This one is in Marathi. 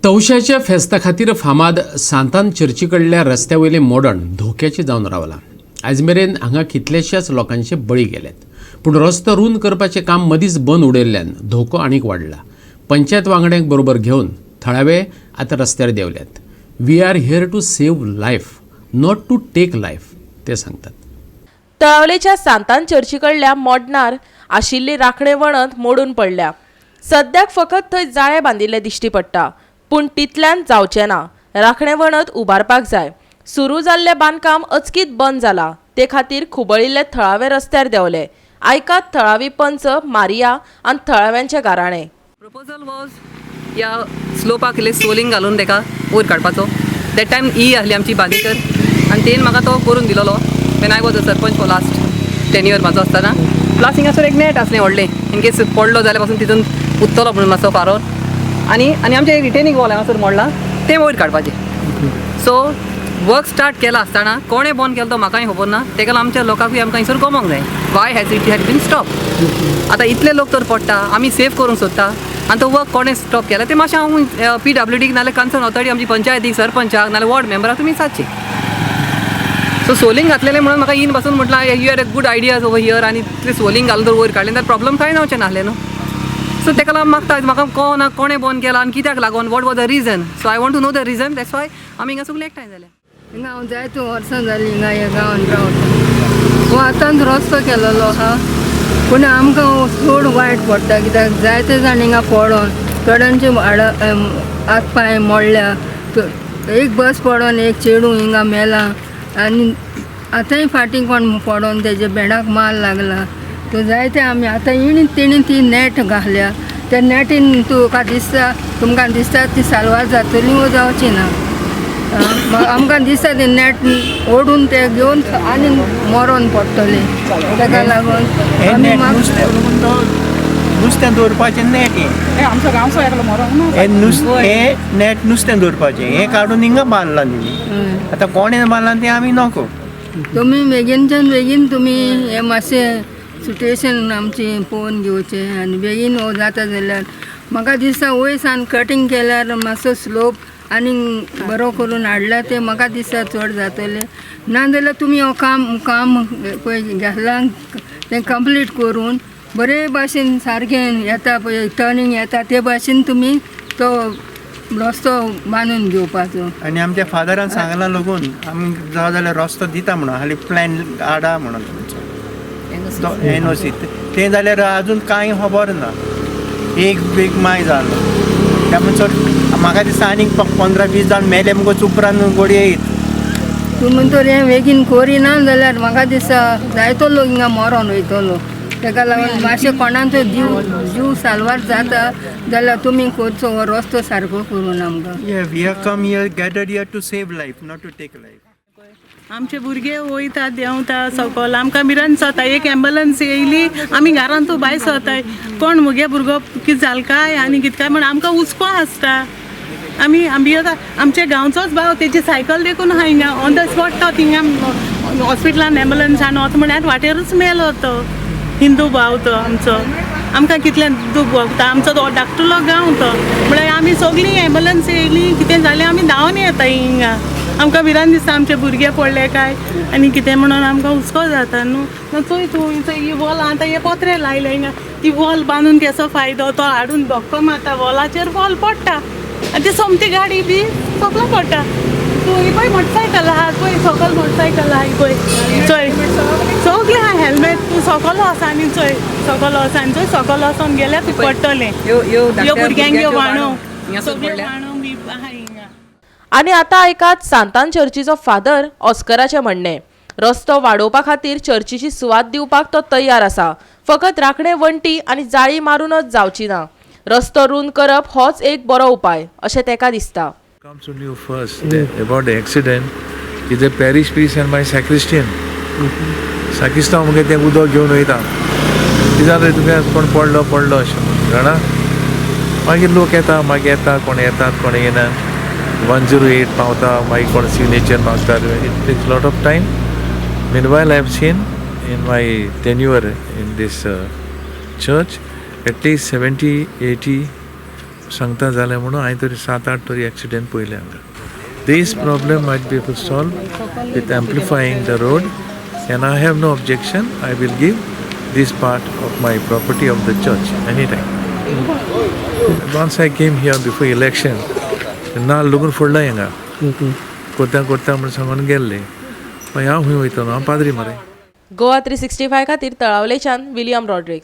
तवशाच्या फेस्ता खातीर फामाद सांतान चर्ची कडल्या रस्त्यावयलें मोडण धोक्याचें जावन रावलां. आयज मेरेन हांगा कितलेशाच लोकांचे बळी गेल्यात, पूण रस्तो रूंद करपाचें काम मदींच बंद उडयल्ल्यान धोको आनीक वाडला. पंचायत वांगड्यांक बरोबर घेवन थळावे आतां रस्त्यार देंवल्यात. We are here to save life, not to take life, ते सांगतात. तळावलेच्या सांतान चर्ची कडल्या मोडणार आशिल्ली राखणे वणत मोडून पडल्या. सद्याक फकत थंय जाळे बांदिल्ले दिश्टी पडटा, पूण तितल्यान जावचें ना. राखणे वणत उबारपाक जाय. सुरू जाल्लें बांदकाम अचकीत बंद जालां, ते खातीर खुबळिल्ले थळावे रस्त्यार देंवले. आयकात थळावी पंच मारिया आनी थळाव्यांचे गाराणे. प्रपोजल वॉज या स्लोपाक इल्लें सोलिंग घालून ताका वयर काडपाचो. दॅट टायम ही आहली आमची बांदेकर आनी तेन म्हाका तो करून दिलोलो when I was a sarpanch for last 10 years म्हाजो आसतना. प्लस हिंगासर एक नेट आसलें व्हडलें, इन केस पडलो जाल्यार पासून तितून उरतलो म्हणून मातसो फारोर. आनी आमचें रिटेनिंग वॉल हांगासर मोडलां तें वयर काडपाचें. सो वर्क स्टार्ट केला आसतना कोणें बंद केलो तो म्हाकाय खबर ना. तेका लागून आमच्या लोकांकूय आमकां हांगसर गमोंक जाय why has it has been stop. आतां इतले लोक तर पडटा, आमी सेफ करूंक सोदता आनी तो वर्क कोणें स्टॉप केला तें मातशें हांव PWDक नाल्यार कन्सर्न ऑथॉरिटी आमची पंचायतीक सरपंचाक नाल्यार वॉर्ड मेंबराक तुमी सांगची. सो सोलिंग घातलेलें म्हणून म्हाका इन पासून म्हटलां you had a good ideas over here आनी ते सोलिंग घालून जर वयर काडलें जाल्यार प्रॉब्लम कांय जावचें नासलें न्हू. सो तेका लागून मागता म्हाका कोण कोणें बंद केला आनी कित्याक लागून, what was the reason. So I want to know the reason. That's why आमी हिंगा सगळीं एकठांय जाल्या. हिंगा हांव जायतो वर्सां जालीं हिंगा ह्या गांवांत रावता. हो आतांच रस्तो केलेलो आहा, पूण आमकां चड वायट पडटा कित्याक जायते जाण हिंगा पडोन थोड्यांचे हात पांय मोडल्या. एक बस पडोन एक चेडूं हिंगा मेला आनी आतांय फाटीं कोण पडोन तेजे बेडाक माल लागला. तो जायते आमी आतां तेणी ती नॅट घाल्या. त्या नॅटीन तुमकां दिसता ती साल्वार जातली वो जावची ना. आमकां दिसता ती नॅट ओडून ते घेवन आनी मरोन पडटले. ताका लागून आमी नुस्तें दवरपाचें नेट हें आमचो गांवचो एकलो मरो हें नेट नुस्तें दवरपाचें हें काडून हिंगा बांदलां तेणी. आतां कोणें बांदलां तें आमी नको. तुमी बेगीनच्यान बेगीन तुमी हें मातशें सिट्युएशन आमची पळोवन घेवचें आनी बेगीन जाता जाल्यार म्हाका दिसता वयर सावन कटींग केल्यार मातसो स्लोप आनी बरो करून हाडल्यार तें म्हाका दिसता चड जातलें. नाजाल्यार तुमी हो काम पळय घेतलां तें कंप्लीट करून बरे भाशेन सारकें येता पळय टर्निंग येता ते भाशेन तुमी तो रस्तो बांदून घेवपाचो. आनी आमच्या फादरान सांगलां लागून आमी जावं जाल्यार रस्तो दिता म्हणून हाली प्लॅन हाडा म्हणून NOC तें जाल्यार आजून कांय खबर ना. एक बीग माय जालो त्या म्हणसर म्हाका दिसता आनीक 15-20 जाण मेले मुगो उपरांत गोडये येत. तुमी तर हें बेगीन करिना जाल्यार म्हाका दिसता जायतो लोक हिंगा मरोन वयतलो. ताका लागून मातशें कोणाचो जीव साल्वार जाता जाल्यार तुमी करचो हो रस्तो सारको करून आमकां. We have come here gathered here to save life, not to take life. आमचे भुरगे वयता देंवता सकल आमकां मिरान जाता. एक एम्बुलन्स येयली आमी घरांत भायर सरताय कोण मुगे भुरगो कितें जालें काय आनी कितें काय म्हण आमकां हुस्को आसता. आमी आमच्या गांवचोच भाव तेजी सायकल देखून आहा हिंगा ऑन द स्पॉट तो थिंगा हॉस्पिटलान एम्बुलन्सान वता म्हळ्यार वाटेरूच मेलो तो हिंदू भाव तो आमचो. आमकां कितलें दूख भोगता. आमचो तो धाकटुलो गांव तो म्हळ्यार आमी सगळीं एम्बुलन्स येयली कितें जालें आमी धांवन येताय हिंगा. आमकां भिरान दिसता आमचे भुरगे पडले काय आनी कितें म्हणून आमकां हुस्को जाता न्हू. चोय तूं ही वॉल आतां हे पत्रे लायले हिंगा. ती वॉल बांदून केसो फायदो तो हाडून धक्को मारता वॉलाचेर वॉल पडटा आनी ती सोमती गाडी बी सकलो पडटा. तूं ही पळय मोटरसायकल आहा पळय सकल मोटरसायकल आहा ही पळय चोय सगलें आहा हेल्मेट. तूं सकलो आसा आनी चोय सकलो आसा आनी चोय सकलो वचोन गेल्यार तूं पडटलें. ह्यो भुरग्यांक ह्यो वाणो सगळ्यो वाणो बी आहा हिंगा. आनी आतां आयकात सांतान चर्चीचो फादर ऑस्कराचें म्हणणें. रस्तो वाडोवपा खातीर चर्चीची सुवात दिवपाक तो तयार आसा, फकत राखणे वण्टी आनी जाळी मारूनच जावची ना. रस्तो रूंद करप होच एक बरो उपाय अशें तेका दिसता. Comes to you first about the accident is the parish priest and my sacristan. Sacristan मुगे तें उदक घेवन वयता कित्याक तुगे कोण पडलो अशें जाणा. मागीर लोक येता कोण येतात कोण येनात. 108 पावता मागीर कोण सिग्नेचर मागतात. It takes lot of time. Meanwhile I have seen in my tenure in this church at least 70-80 सांगता जालें म्हणून हांवें तरी 7-8 तरी एक्सिडेंट पयले हांगा. This problem might be solved with amplifying the road, and I have no objection. I will give this part of my property of the church anytime. Once I came here before election, नाल लोगून फोडला हिंगा कोत्या म्हणून सांगून गेल्ले. मागीर हांव खंय वयतलो, हांव पाद्री मरे. गोवा 365 खातीर तळावलेच्यान विलियम रॉड्रिक्स.